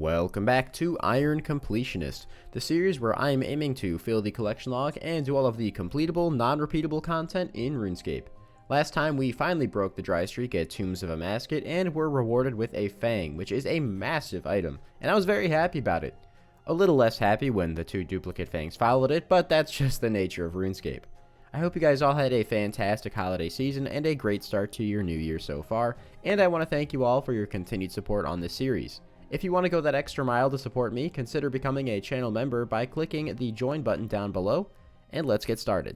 Welcome back to Iron Completionist, the series where I am aiming to fill the collection log and do all of the completable, non-repeatable content in RuneScape. Last time we finally broke the dry streak at Tombs of Amascut and were rewarded with a Fang, which is a massive item, and I was very happy about it. A little less happy when the 2 duplicate Fangs followed it, but that's just the nature of RuneScape. I hope you guys all had a fantastic holiday season and a great start to your new year so far, and I want to thank you all for your continued support on this series. If you want to go that extra mile to support me, consider becoming a channel member by clicking the join button down below, and let's get started.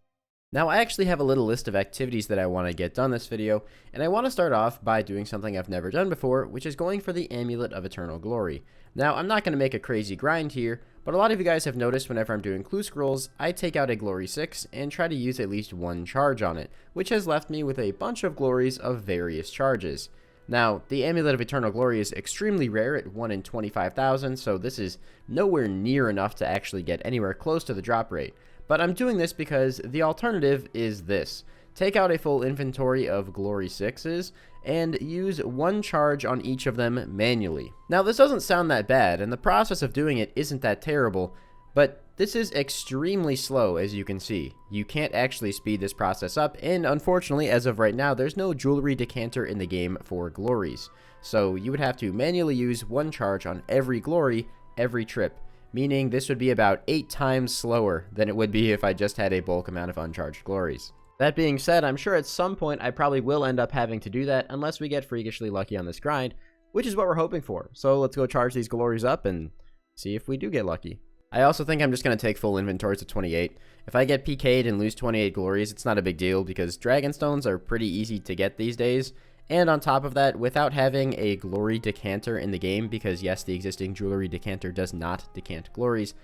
Now I actually have a little list of activities that I want to get done this video, and I want to start off by doing something I've never done before, which is going for the Amulet of Eternal Glory. Now I'm not going to make a crazy grind here, but a lot of you guys have noticed whenever I'm doing clue scrolls, I take out a Glory 6 and try to use at least one charge on it, which has left me with a bunch of glories of various charges. Now, the Amulet of Eternal Glory is extremely rare at 1 in 25,000, so this is nowhere near enough to actually get anywhere close to the drop rate. But I'm doing this because the alternative is this. Take out a full inventory of Glory 6s and use one charge on each of them manually. Now, this doesn't sound that bad, and the process of doing it isn't that terrible, but this is extremely slow, as you can see. You can't actually speed this process up, and unfortunately, as of right now, there's no jewelry decanter in the game for glories. So you would have to manually use one charge on every glory every trip, meaning this would be about 8 times slower than it would be if I just had a bulk amount of uncharged glories. That being said, I'm sure at some point I probably will end up having to do that unless we get freakishly lucky on this grind, which is what we're hoping for. So let's go charge these glories up and see if we do get lucky. I also think I'm just going to take full inventories at 28. If I get PK'd and lose 28 glories, it's not a big deal because Dragonstones are pretty easy to get these days. And on top of that, without having a glory decanter in the game, because yes, the existing jewelry decanter does not decant glories,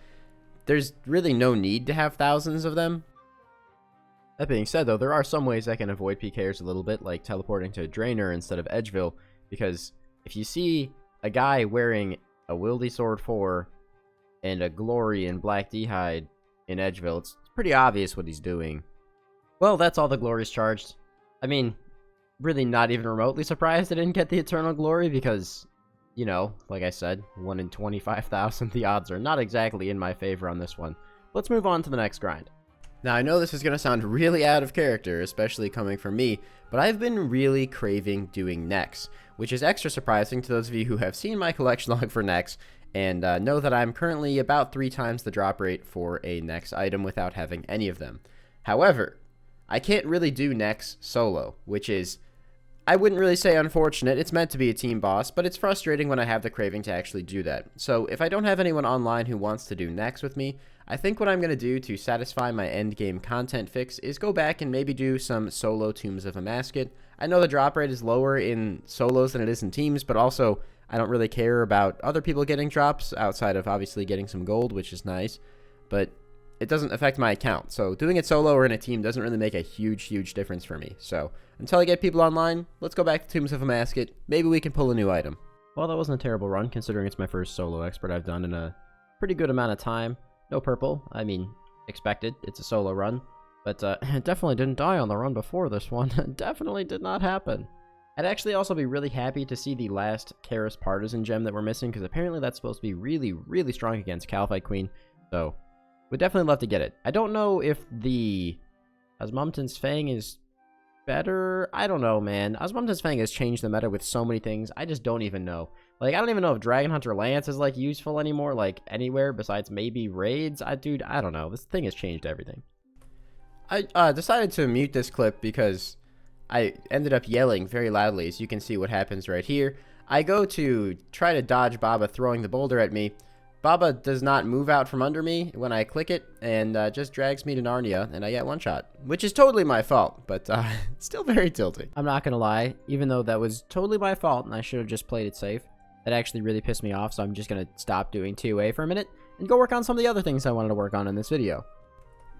there's really no need to have thousands of them. That being said, though, there are some ways I can avoid PKers a little bit, like teleporting to Draenor instead of Edgeville, because if you see a guy wearing a Wildy Sword 4 and a Glory in Black D'hide in Edgeville, it's pretty obvious what he's doing. Well, that's all the glories charged. I mean, really not even remotely surprised I didn't get the Eternal Glory because, you know, like I said, 1 in 25,000, the odds are not exactly in my favor on this one. Let's move on to the next grind. Now, I know this is going to sound really out of character, especially coming from me, but I've been really craving doing Nex, which is extra surprising to those of you who have seen my collection log for Nex, and know that I'm currently about 3 times the drop rate for a Nex item without having any of them. However, I can't really do Nex solo, which is, I wouldn't really say unfortunate. It's meant to be a team boss, but it's frustrating when I have the craving to actually do that. So if I don't have anyone online who wants to do Nex with me, I think what I'm going to do to satisfy my endgame content fix is go back and maybe do some solo Tombs of Amascut. I know the drop rate is lower in solos than it is in teams, but also I don't really care about other people getting drops outside of obviously getting some gold, which is nice, but it doesn't affect my account. So doing it solo or in a team doesn't really make a huge difference for me. So until I get people online, let's go back to Tombs of Amascut. Maybe we can pull a new item. Well, that wasn't a terrible run considering it's my first solo expert I've done in a pretty good amount of time. No purple. I mean, expected. It's a solo run. But definitely didn't die on the run before this one. Definitely did not happen. I'd actually also be really happy to see the last Karis Partisan gem that we're missing, because apparently that's supposed to be really strong against Kalphite Queen. So, we'd definitely love to get it. I don't know if the Osmumten's Fang is better. I don't know, man. Osmumten's Fang has changed the meta with so many things. I just don't even know. Like, I don't even know if Dragon Hunter Lance is, like, useful anymore, like, anywhere besides maybe raids. Dude, I don't know. This thing has changed everything. I decided to mute this clip because I ended up yelling very loudly, as you can see what happens right here. I go to try to dodge Babbe throwing the boulder at me. Babbe does not move out from under me when I click it, and just drags me to Narnia, and I get one shot. Which is totally my fault, but still very tilting. I'm not gonna lie, even though that was totally my fault and I should have just played it safe, that actually really pissed me off, so I'm just gonna stop doing 2A for a minute, and go work on some of the other things I wanted to work on in this video.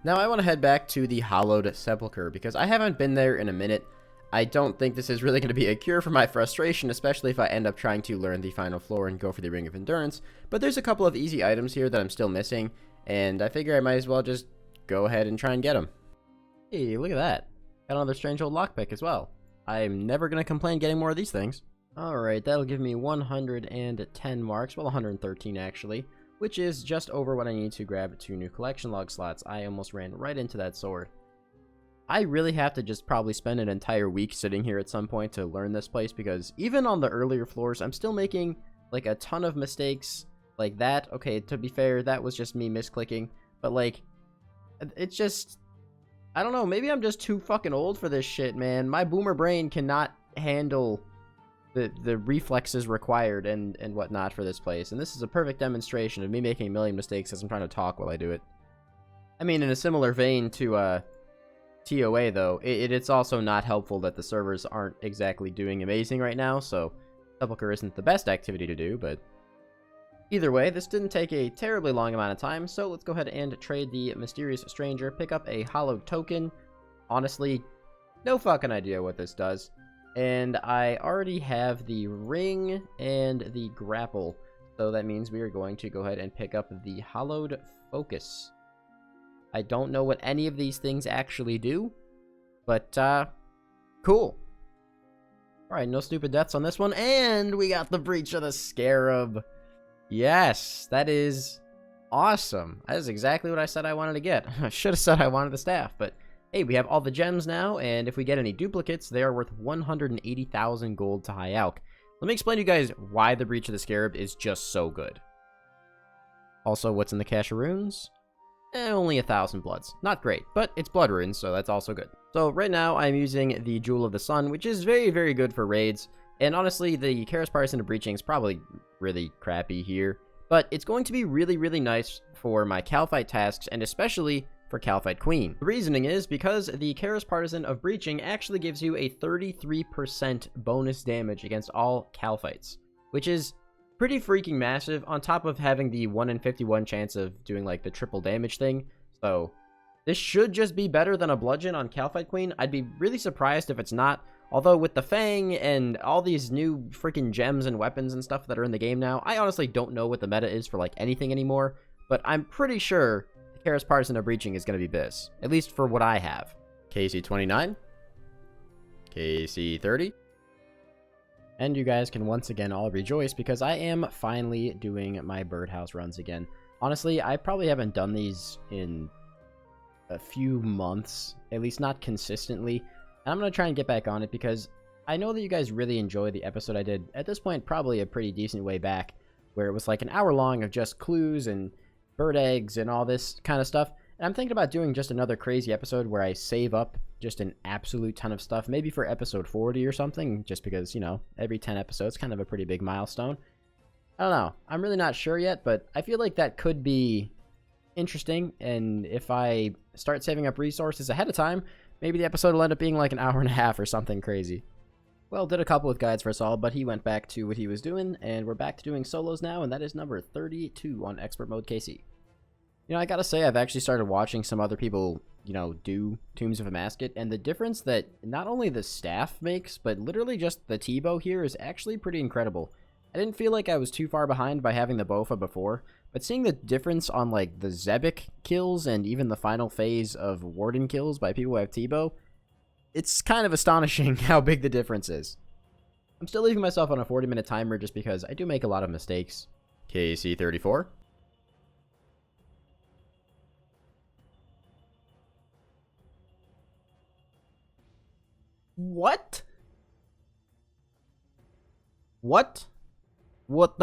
Now I want to head back to the Hallowed Sepulchre, because I haven't been there in a minute. I don't think this is really going to be a cure for my frustration, especially if I end up trying to learn the final floor and go for the Ring of Endurance, but there's a couple of easy items here that I'm still missing, and I figure I might as well just go ahead and try and get them. Hey, look at that. Got another strange old lockpick as well. I'm never going to complain getting more of these things. Alright, that'll give me 110 marks, well 113 actually, which is just over what I need to grab 2 new collection log slots. I almost ran right into that sword. I really have to just probably spend an entire week sitting here at some point to learn this place, because even on the earlier floors, I'm still making like a ton of mistakes like that. Okay, to be fair, that was just me misclicking, but like, it's just, I don't know, maybe I'm just too fucking old for this shit, man. My boomer brain cannot handle the reflexes required and whatnot for this place, and this is a perfect demonstration of me making a million mistakes as I'm trying to talk while I do it. I mean, in a similar vein to TOA, though, it's also not helpful that the servers aren't exactly doing amazing right now, so Sepulchre isn't the best activity to do, but either way, this didn't take a terribly long amount of time, so let's go ahead and trade the Mysterious Stranger, pick up a Hallowed Token. Honestly, no fucking idea what this does. And I already have the ring and the grapple, so that means we are going to go ahead and pick up the Hallowed Focus. I don't know what any of these things actually do, but cool. Alright, no stupid deaths on this one, and we got the Breach of the Scarab. Yes, that is awesome. That is exactly what I said I wanted to get. I should have said I wanted the staff, but hey, we have all the gems now, and if we get any duplicates, they are worth 180,000 gold to high alch. Let me explain to you guys why the Breach of the Scarab is just so good. Also, what's in the Cache of Runes? Only 1,000 bloods. Not great, but it's blood runes, so that's also good. So right now, I'm using the Jewel of the Sun, which is very, very good for raids. And honestly, the Chaos Partisan of Breaching is probably really crappy here, but it's going to be really, really nice for my Calphite tasks, and especially for Calphite Queen. The reasoning is because the Chaos Partisan of Breaching actually gives you a 33% bonus damage against all Calphites, which is pretty freaking massive, on top of having the 1 in 51 chance of doing like the triple damage thing. So this should just be better than a bludgeon on Calphite Queen. I'd be really surprised if it's not. Although with the Fang and all these new freaking gems and weapons and stuff that are in the game now, I honestly don't know what the meta is for like anything anymore, but I'm pretty sure the Chaos Partisan of Breaching is going to be this, at least for what I have. KC29, KC30, and you guys can once again all rejoice because I am finally doing my Birdhouse runs again. Honestly, I probably haven't done these in a few months, at least not consistently. And I'm going to try and get back on it because I know that you guys really enjoy the episode I did, at this point probably a pretty decent way back, where it was like an hour long of just clues and bird eggs and all this kind of stuff. And I'm thinking about doing just another crazy episode where I save up just an absolute ton of stuff, maybe for episode 40 or something, just because, you know, every 10 episodes kind of a pretty big milestone. I don't know. I'm really not sure yet, but I feel like that could be interesting, and if I start saving up resources ahead of time, maybe the episode will end up being like an hour and a half or something crazy. Well, did a couple with guides for us all, but he went back to what he was doing, and we're back to doing solos now, and that is number 32 on Expert Mode KC. You know, I gotta say, I've actually started watching some other people, you know, do Tombs of Amascut, and the difference that not only the staff makes, but literally just the T-bow here is actually pretty incredible. I didn't feel like I was too far behind by having the Bofa before, but seeing the difference on, like, the Zebek kills and even the final phase of Warden kills by people who have T-bow, it's kind of astonishing how big the difference is. I'm still leaving myself on a 40-minute timer just because I do make a lot of mistakes. KC34. What? What? What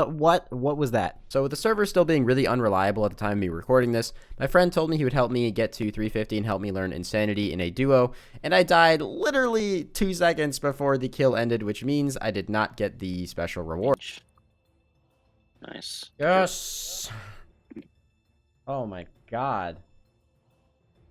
was that? So with the server still being really unreliable at the time of me recording this, my friend told me he would help me get to 350 and help me learn Insanity in a duo, and I died literally 2 seconds before the kill ended, which means I did not get the special reward. Nice. Yes! Oh my god.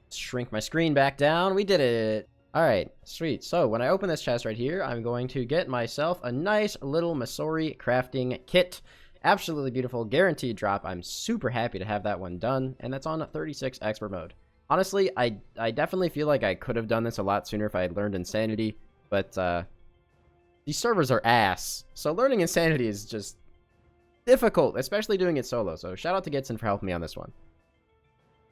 Let's shrink my screen back down. We did it! Alright, sweet. So, when I open this chest right here, I'm going to get myself a nice little Masori crafting kit. Absolutely beautiful, guaranteed drop. I'm super happy to have that one done, and that's on 36 expert mode. Honestly, I definitely feel like I could have done this a lot sooner if I had learned Insanity, but these servers are ass. So learning Insanity is just difficult, especially doing it solo. So shout out to Gitson for helping me on this one.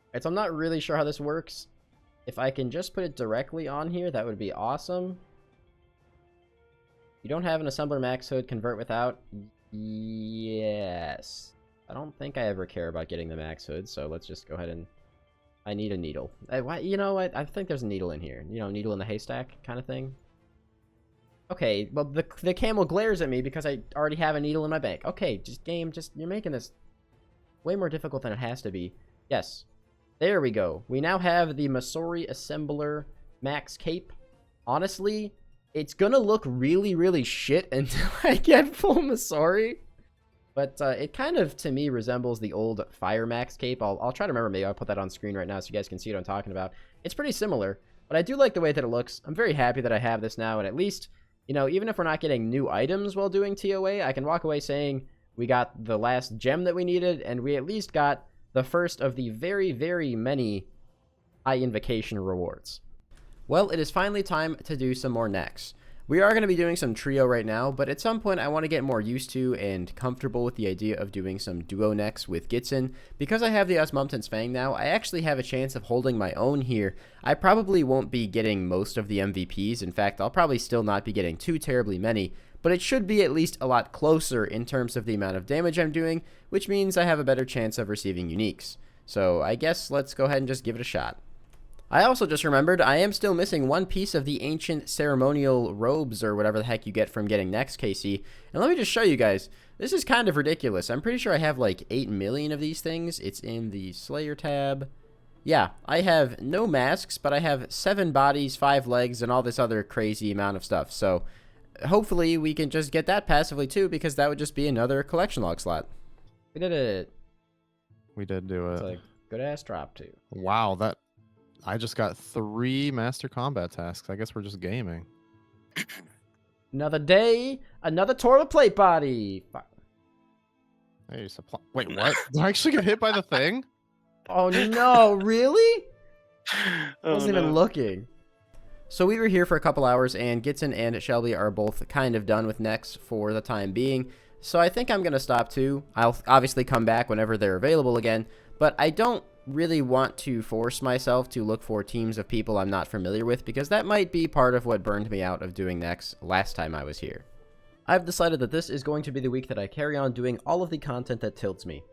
Alright, so I'm not really sure how this works. If I can just put it directly on here, that would be awesome. You don't have an assembler max hood, convert without? Yes. I don't think I ever care about getting the max hood, so let's just go ahead and... I need a needle. You know what? I think there's a needle in here. You know, needle in the haystack kind of thing. Okay, well, the camel glares at me because I already have a needle in my bank. Okay, you're making this way more difficult than it has to be. Yes. There we go. We now have the Masori Assembler Max Cape. Honestly, it's gonna look really, really shit until I get full Masori. But it kind of, to me, resembles the old Fire Max Cape. I'll try to remember. Maybe I'll put that on screen right now so you guys can see what I'm talking about. It's pretty similar, but I do like the way that it looks. I'm very happy that I have this now, and at least, you know, even if we're not getting new items while doing TOA, I can walk away saying we got the last gem that we needed, and we at least got the first of the very, very many high invocation rewards. Well, it is finally time to do some more necks. We are going to be doing some trio right now, but at some point I want to get more used to and comfortable with the idea of doing some duo necks with Gitsin. Because I have the Osmumten's Fang now, I actually have a chance of holding my own here. I probably won't be getting most of the MVPs. In fact, I'll probably still not be getting too terribly many, but it should be at least a lot closer in terms of the amount of damage I'm doing, which means I have a better chance of receiving uniques. So I guess let's go ahead and just give it a shot. I also just remembered I am still missing one piece of the ancient ceremonial robes or whatever the heck you get from getting next, KC. And let me just show you guys. This is kind of ridiculous. I'm pretty sure I have like 8 million of these things. It's in the Slayer tab. Yeah, I have no masks, but I have 7 bodies, 5 legs, and all this other crazy amount of stuff. So hopefully we can just get that passively too, because that would just be another collection log slot. We did it. We did do it. It's like good ass drop too. Wow, I just got 3 master combat tasks. I guess we're just gaming. Another day, another tour of plate body. Hey, supply. Wait, what? Did I actually get hit by the thing? Oh no, really? I Oh, wasn't even looking. So we were here for a couple hours, and Gitsin and Shelby are both kind of done with necks for the time being. So I think I'm going to stop too. I'll obviously come back whenever they're available again, but I don't really want to force myself to look for teams of people I'm not familiar with, because that might be part of what burned me out of doing necks last time I was here. I've decided that this is going to be the week that I carry on doing all of the content that tilts me.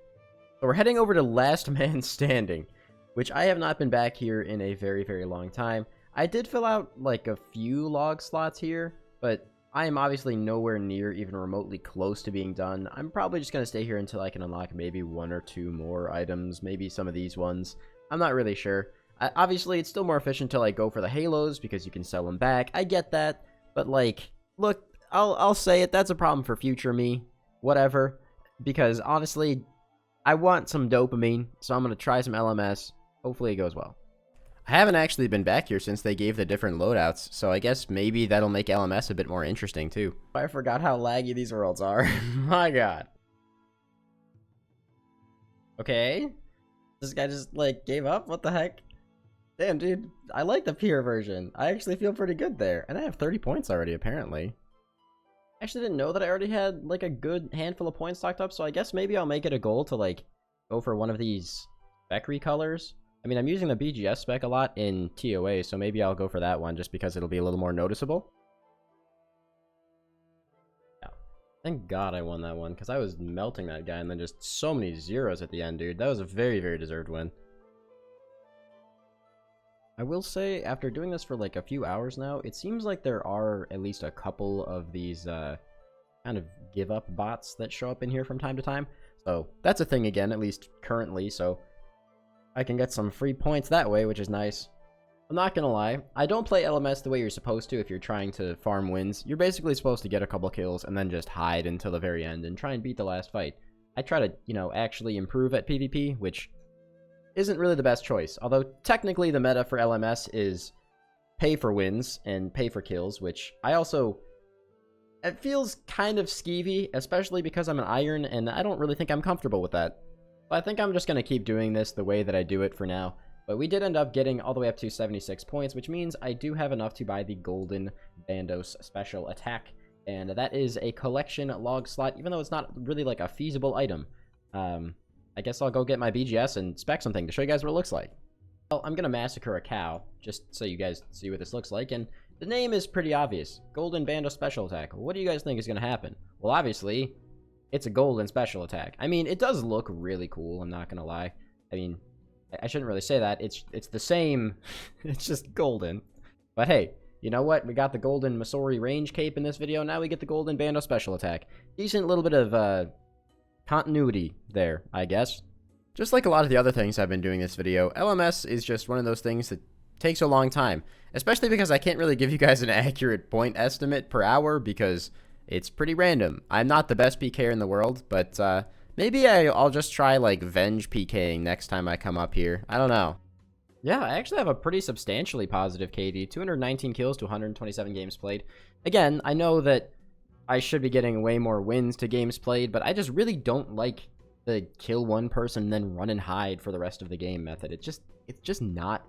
So we're heading over to Last Man Standing, which I have not been back here in a very, very long time. I did fill out like a few log slots here, but I am obviously nowhere near even remotely close to being done. I'm probably just going to stay here until I can unlock maybe 1 or 2 more items, maybe some of these ones. I'm not really sure. Obviously, it's still more efficient till I go for the halos, because you can sell them back. I get that, but like, look, I'll say it, that's a problem for future me. Whatever. Because honestly, I want some dopamine, so I'm going to try some LMS. Hopefully it goes well. I haven't actually been back here since they gave the different loadouts, so I guess maybe that'll make LMS a bit more interesting too. I forgot how laggy these worlds are. My god. Okay. This guy just, like, gave up? What the heck? Damn, dude. I like the peer version. I actually feel pretty good there. And I have 30 points already, apparently. I actually didn't know that I already had, like, a good handful of points stocked up, so I guess maybe I'll make it a goal to, like, go for one of these spec recolors. I mean, I'm using the BGS spec a lot in TOA, so maybe I'll go for that one just because it'll be a little more noticeable. Yeah. Thank God I won that one, because I was melting that guy and then just so many zeros at the end, dude. That was a very, very deserved win. I will say, after doing this for like a few hours now, it seems like there are at least a couple of these kind of give-up bots that show up in here from time to time. So that's a thing again, at least currently, so I can get some free points that way, which is nice. I'm not gonna lie, I don't play LMS the way you're supposed to if you're trying to farm wins. You're basically supposed to get a couple kills and then just hide until the very end and try and beat the last fight. I try to, you know, actually improve at PvP, which isn't really the best choice. Although, technically the meta for LMS is pay for wins and pay for kills, which I also... It feels kind of skeevy, especially because I'm an Iron, and I don't really think I'm comfortable with that. I think I'm just going to keep doing this the way that I do it for now. But we did end up getting all the way up to 76 points, which means I do have enough to buy the golden Bandos special attack. And that is a collection log slot, even though it's not really like a feasible item. I guess I'll go get my BGS and spec something to show you guys what it looks like. Well, I'm going to massacre a cow, just so you guys see what this looks like. And The name is pretty obvious. Golden Bandos special attack. What do you guys think is going to happen? Well, obviously, it's a golden special attack. I mean, it does look really cool, I'm not going to lie. I mean, I shouldn't really say that. It's the same. It's just golden. But hey, you know what? We got the golden Masori range cape in this video. Now we get the golden Bandos special attack. Decent little bit of continuity there, I guess. Just like a lot of the other things I've been doing this video, LMS is just one of those things that takes a long time. Especially because I can't really give you guys an accurate point estimate per hour because it's pretty random. I'm not the best PKer in the world, but maybe I'll just try like Venge PKing next time I come up here. I don't know. Yeah, I actually have a pretty substantially positive KD. 219 kills to 127 games played. Again, I know that I should be getting way more wins to games played, but I just really don't like the kill one person then run and hide for the rest of the game method. It's just not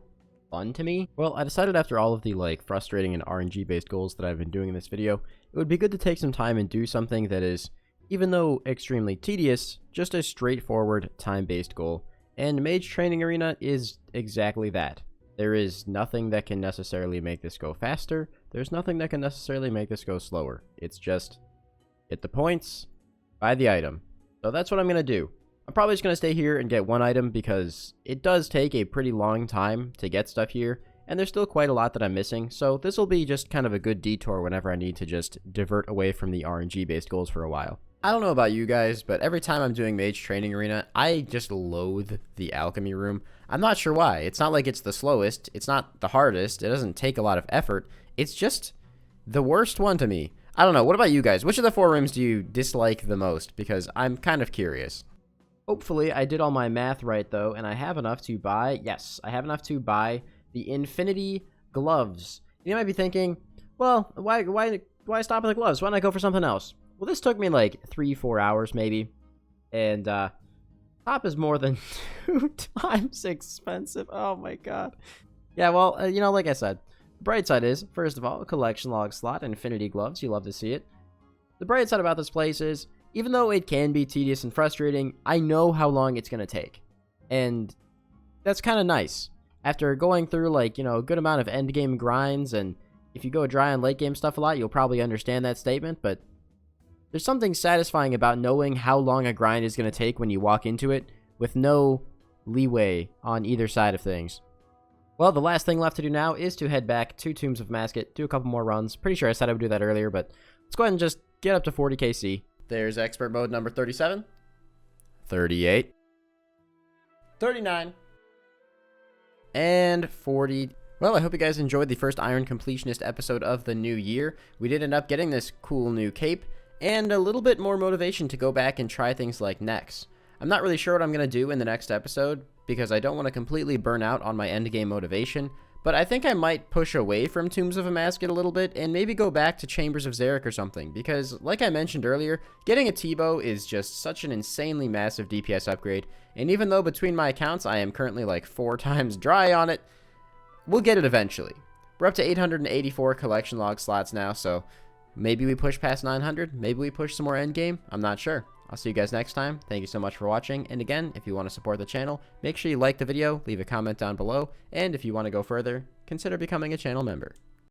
fun to me. Well, I decided after all of the like frustrating and RNG based goals that I've been doing in this video, it would be good to take some time and do something that is, even though extremely tedious, just a straightforward time based goal. And Mage Training Arena is exactly that. There is nothing that can necessarily make this go faster. There's nothing that can necessarily make this go slower. It's just hit the points, buy the item. So that's what I'm going to do. I'm probably just going to stay here and get one item because it does take a pretty long time to get stuff here, and there's still quite a lot that I'm missing, so this will be just kind of a good detour whenever I need to just divert away from the RNG-based goals for a while. I don't know about you guys, but every time I'm doing Mage Training Arena, I just loathe the alchemy room. I'm not sure why. It's not like it's the slowest, it's not the hardest, it doesn't take a lot of effort, it's just the worst one to me. I don't know, what about you guys? Which of the 4 rooms do you dislike the most? Because I'm kind of curious. Hopefully, I did all my math right, though, and I have enough to buy, yes, I have enough to buy the Infinity Gloves. You might be thinking, well, why stop at the gloves? Why not go for something else? Well, this took me like 3-4 hours, maybe, and top is more than 2 times expensive. Oh, my God. Yeah, well, you know, like I said, the bright side is, first of all, a collection log slot, Infinity Gloves. You love to see it. The bright side about this place is, even though it can be tedious and frustrating, I know how long it's going to take. And that's kind of nice. After going through, like, you know, a good amount of endgame grinds, and if you go dry on late game stuff a lot, you'll probably understand that statement, but there's something satisfying about knowing how long a grind is going to take when you walk into it, with no leeway on either side of things. Well, the last thing left to do now is to head back to Tombs of Amascut, do a couple more runs. Pretty sure I said I would do that earlier, but let's go ahead and just get up to 40 KC. There's expert mode number 37, 38, 39, and 40. Well, I hope you guys enjoyed the first Iron Completionist episode of the new year. We did end up getting this cool new cape, and a little bit more motivation to go back and try things like Nex. I'm not really sure what I'm going to do in the next episode, because I don't want to completely burn out on my endgame motivation, but I think I might push away from Tombs of Amascut a little bit and maybe go back to Chambers of Xeric or something, because like I mentioned earlier, getting a T-bow is just such an insanely massive DPS upgrade, and even though between my accounts I am currently like 4 times dry on it, we'll get it eventually. We're up to 884 collection log slots now, so maybe we push past 900, maybe we push some more endgame, I'm not sure. I'll see you guys next time. Thank you so much for watching, and again, if you want to support the channel, make sure you like the video, leave a comment down below, and if you want to go further, consider becoming a channel member.